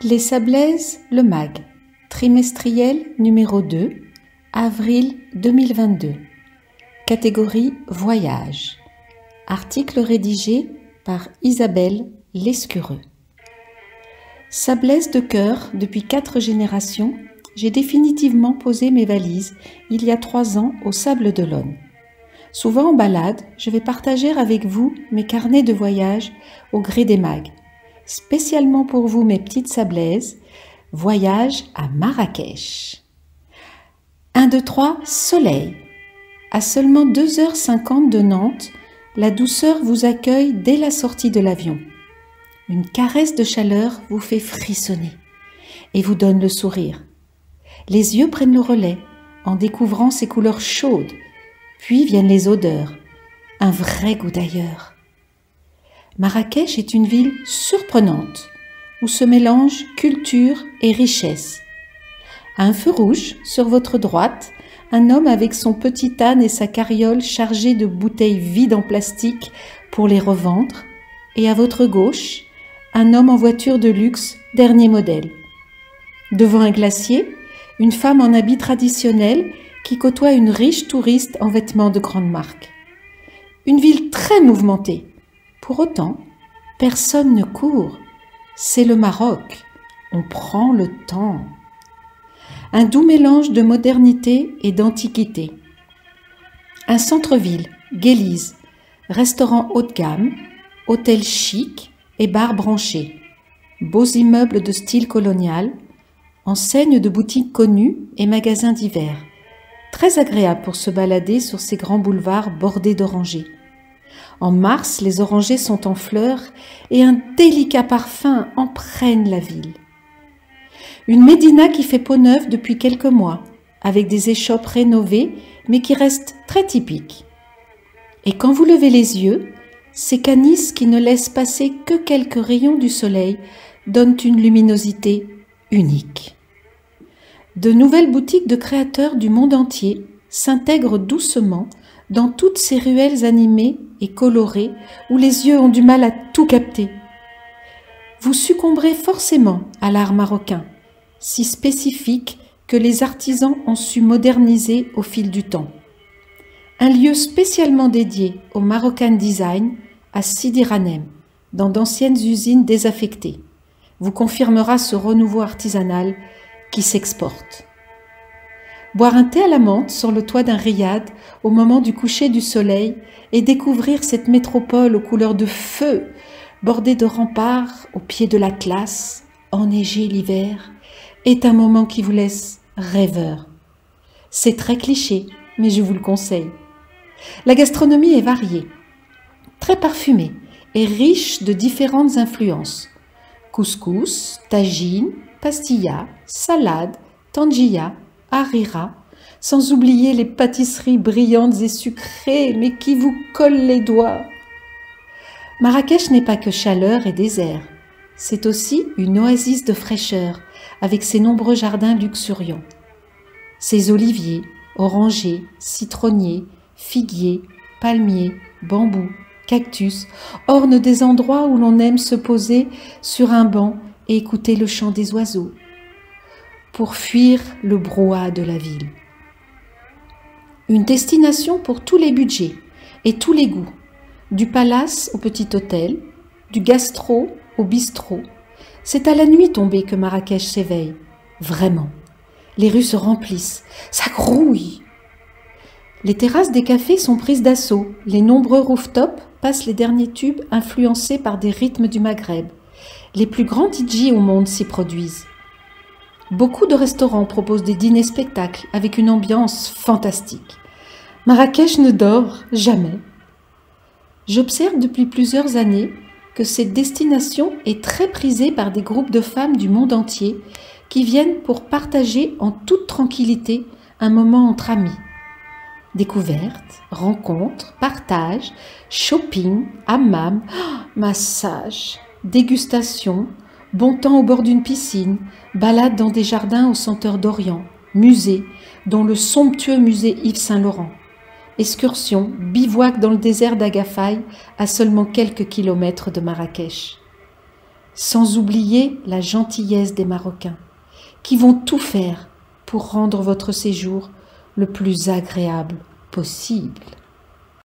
Les Sablaises, le MAG, trimestriel numéro 2, avril 2022. Catégorie Voyage. Article rédigé par Isabelle Lescureux. Sablaise de cœur, depuis 4 générations, j'ai définitivement posé mes valises il y a 3 ans au Sable d'Olonne. Souvent en balade, je vais partager avec vous mes carnets de voyage au gré des MAG. Spécialement pour vous, mes petites Sablaises, voyage à Marrakech. 1, 2, 3, soleil. À seulement 2h50 de Nantes, la douceur vous accueille dès la sortie de l'avion. Une caresse de chaleur vous fait frissonner et vous donne le sourire. Les yeux prennent le relais en découvrant ces couleurs chaudes, puis viennent les odeurs, un vrai goût d'ailleurs. Marrakech est une ville surprenante où se mélangent culture et richesse. À un feu rouge, sur votre droite, un homme avec son petit âne et sa carriole chargée de bouteilles vides en plastique pour les revendre, et à votre gauche, un homme en voiture de luxe dernier modèle. Devant un glacier, une femme en habit traditionnel qui côtoie une riche touriste en vêtements de grande marque. Une ville très mouvementée. Pour autant, personne ne court. C'est le Maroc. On prend le temps. Un doux mélange de modernité et d'antiquité. Un centre-ville, Guélise, restaurant haut de gamme, hôtel chic et bar branché. Beaux immeubles de style colonial, enseignes de boutiques connues et magasins divers. Très agréable pour se balader sur ces grands boulevards bordés d'orangers. En mars, les orangers sont en fleurs et un délicat parfum emprègne la ville. Une médina qui fait peau neuve depuis quelques mois, avec des échoppes rénovées, mais qui restent très typiques. Et quand vous levez les yeux, ces canisses qui ne laissent passer que quelques rayons du soleil donnent une luminosité unique. De nouvelles boutiques de créateurs du monde entier s'intègrent doucement dans toutes ces ruelles animées et colorées où les yeux ont du mal à tout capter. Vous succomberez forcément à l'art marocain, si spécifique que les artisans ont su moderniser au fil du temps. Un lieu spécialement dédié au Moroccan Design à Sidi Ranem, dans d'anciennes usines désaffectées, vous confirmera ce renouveau artisanal qui s'exporte. Boire un thé à la menthe sur le toit d'un riad au moment du coucher du soleil et découvrir cette métropole aux couleurs de feu, bordée de remparts au pied de l'Atlas, enneigée l'hiver, est un moment qui vous laisse rêveur. C'est très cliché, mais je vous le conseille. La gastronomie est variée, très parfumée et riche de différentes influences. Couscous, tagine, pastilla, salade, tangia, harira, sans oublier les pâtisseries brillantes et sucrées, mais qui vous collent les doigts. Marrakech n'est pas que chaleur et désert, c'est aussi une oasis de fraîcheur, avec ses nombreux jardins luxuriants. Ses oliviers, orangers, citronniers, figuiers, palmiers, bambous, cactus ornent des endroits où l'on aime se poser sur un banc et écouter le chant des oiseaux, pour fuir le brouhaha de la ville. Une destination pour tous les budgets et tous les goûts, du palace au petit hôtel, du gastro au bistrot. C'est à la nuit tombée que Marrakech s'éveille, vraiment. Les rues se remplissent, ça grouille. Les terrasses des cafés sont prises d'assaut, les nombreux rooftops passent les derniers tubes influencés par des rythmes du Maghreb. Les plus grands DJ au monde s'y produisent. Beaucoup de restaurants proposent des dîners-spectacles avec une ambiance fantastique. Marrakech ne dort jamais. J'observe depuis plusieurs années que cette destination est très prisée par des groupes de femmes du monde entier qui viennent pour partager en toute tranquillité un moment entre amis. Découvertes, rencontres, partage, shopping, hammam, massage, dégustation, bon temps au bord d'une piscine, balade dans des jardins aux senteurs d'Orient, musée, dont le somptueux musée Yves Saint-Laurent, excursion, bivouac dans le désert d'Agafay, à seulement quelques kilomètres de Marrakech. sans oublier la gentillesse des Marocains, qui vont tout faire pour rendre votre séjour le plus agréable possible.